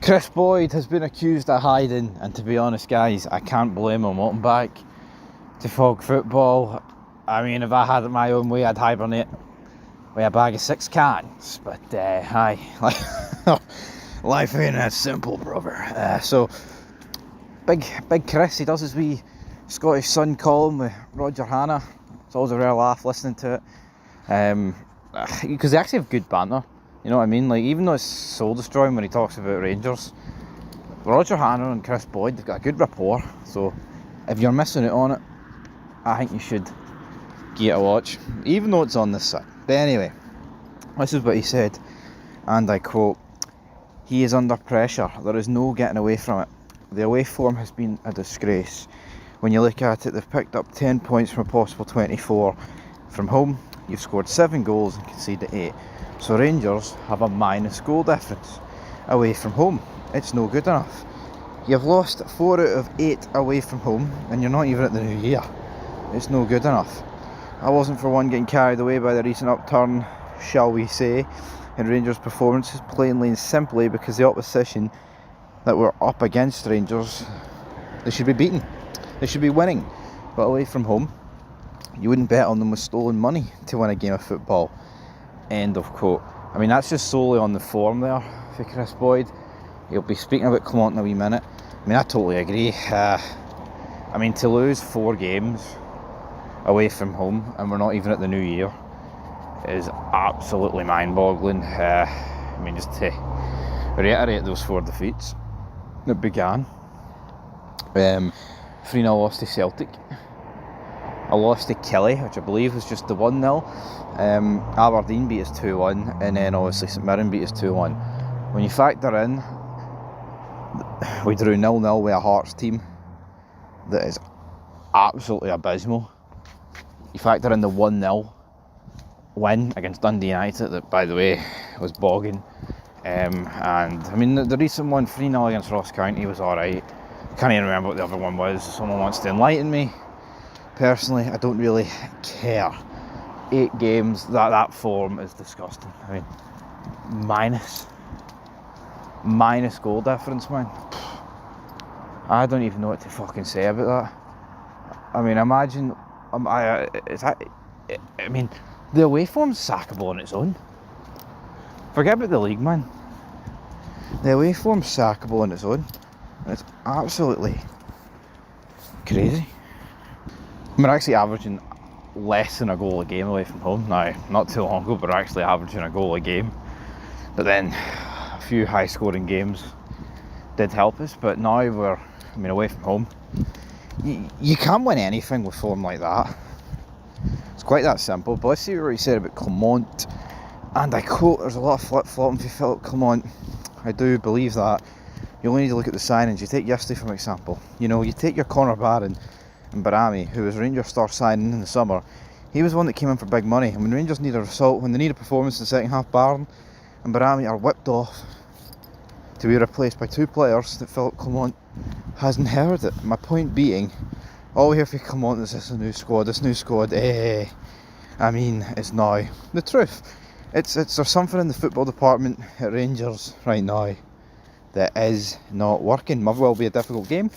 Kris Boyd has been accused of hiding, and to be honest guys, I can't blame him wanting back to fog football. I mean, if I had it my own way, I'd hibernate with a bag of 6 cans, but aye, life ain't that simple, brother. So big Kris, he does his wee Scottish Sun column with Roger Hanna. It's always a real laugh listening to it, because they actually have good banter. You know what I mean? Like, even though it's soul destroying when he talks about Rangers, Roger Hanna and Kris Boyd, they've got a good rapport. So if you're missing out on it, I think you should give it a watch, even though it's on this side. But anyway, this is what he said, and I quote, "He is under pressure. There is no getting away from it. The away form has been a disgrace. When you look at it, they've picked up 10 points from a possible 24. From home, you've scored 7 goals and conceded 8. So Rangers have a minus goal difference away from home. It's no good enough. You've lost 4 out of 8 away from home, and you're not even at the new year. It's no good enough." I wasn't for one getting carried away by the recent upturn, shall we say, in Rangers' performances, plainly and simply because the opposition that were up against Rangers, they should be beaten. They should be winning. But away from home, you wouldn't bet on them with stolen money to win a game of football. End of quote. I mean, that's just solely on the form there for Kris Boyd. He'll be speaking about Clement in a wee minute. I mean, I totally agree. I mean, to lose 4 games away from home and we're not even at the new year is absolutely mind-boggling. I mean, just to reiterate those 4 defeats that began. 3-0 loss to Celtic. A loss to Kelly, which I believe was just the 1-0. Aberdeen beat us 2-1, and then obviously St Mirren beat us 2-1. When you factor in, we drew 0-0 with a Hearts team that is absolutely abysmal. You factor in the 1-0 win against Dundee United, that by the way was bogging. And I mean, the recent one, 3-0 against Ross County, was alright. Can't even remember what the other one was. If someone wants to enlighten me. Personally, I don't really care. 8 games, that form is disgusting. I mean, minus goal difference, man. I don't even know what to fucking say about that. I mean, imagine, I mean, the away form's sackable on its own. Forget about the league, man. The away form's sackable on its own. It's absolutely crazy. We're actually averaging less than a goal a game away from home. Now, not too long ago, we're actually averaging a goal a game. But then a few high scoring games did help us. But now we're, I mean, away from home, you can't win anything with form like that. It's quite that simple. But let's see what he said about Clement. And I quote, "There's a lot of flip-flopping for Philip Clement." I do believe that. You only need to look at the signings. You take yesterday for example. You know, you take your Connor Barron and Barami, who was Rangers star signing in the summer. He was one that came in for big money. And when Rangers need a result, when they need a performance in the second half, Barron and Barami are whipped off to be replaced by 2 players that Philip Clement has inherited. My point being, all we hear from Clement is this new squad, I mean, it's now the truth. There's something in the football department at Rangers right now that is not working. Motherwell will be a difficult game.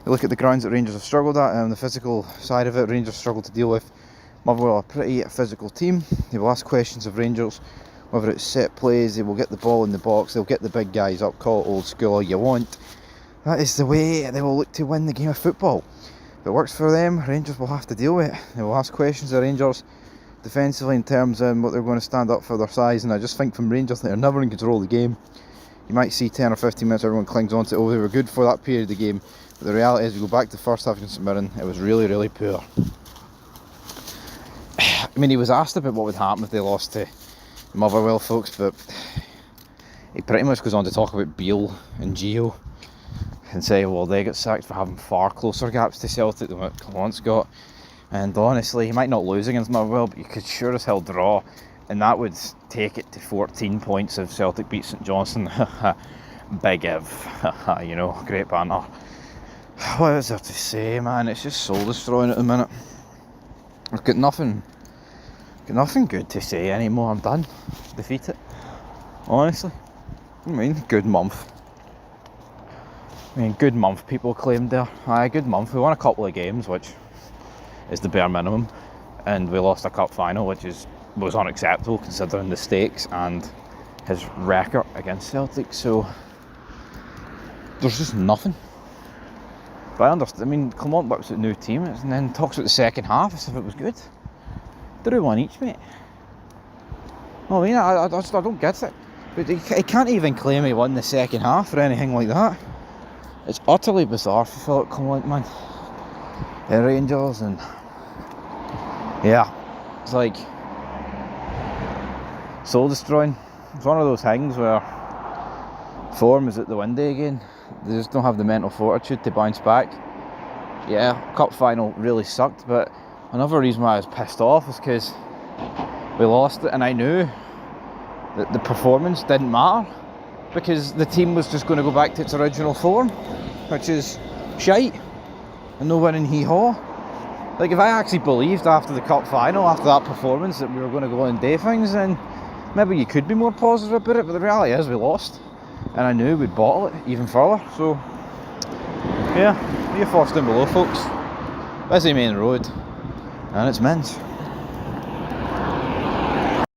You look at the grounds that Rangers have struggled at, and the physical side of it, Rangers struggle to deal with. Motherwell are a pretty physical team. They will ask questions of Rangers, whether it's set plays, they will get the ball in the box, they'll get the big guys up, call it old school all you want. That is the way they will look to win the game of football. If it works for them, Rangers will have to deal with it. They will ask questions of Rangers defensively in terms of what they're going to stand up for their size, and I just think from Rangers, they're never in control of the game. You might see 10 or 15 minutes everyone clings on to, oh, they were good for that period of the game, but the reality is, we go back to the first half against St Mirren, it was really, really poor. I mean, he was asked about what would happen if they lost to Motherwell, folks, but he pretty much goes on to talk about Beale and Gio and say, well, they got sacked for having far closer gaps to Celtic than what Clement's got. And honestly, he might not lose against Motherwell, but you could sure as hell draw, and that would take it to 14 points if Celtic beat St Johnstone. Big if, you know, great banter. What is there to say, man? It's just soul destroying at the minute. I've got nothing good to say anymore. I'm done. Defeated. Honestly. I mean, good month. I mean, good month people claimed there. Aye, good month. We won a couple of games, which is the bare minimum, and we lost a cup final, which was unacceptable considering the stakes and his record against Celtic. So there's just nothing. But I understand. I mean, Clement works at a new team and then talks about the second half as if it was good. Drew one each, mate. No, I mean, I don't get it. But he can't even claim he won the second half or anything like that. It's utterly bizarre for Philip Clement, man. The Rangers, and yeah, it's like soul destroying. It's one of those things where form is at the window again. They just don't have the mental fortitude to bounce back. Yeah, cup final really sucked, but another reason why I was pissed off is because we lost it, and I knew that the performance didn't matter because the team was just going to go back to its original form, which is shite and no winning hee-haw. Like, if I actually believed after the cup final, after that performance, that we were going to go and do things, then maybe you could be more positive about it, but the reality is we lost, and I knew we'd bottle it even further. So yeah, you're forced down below, folks. Busy main road, and it's men's.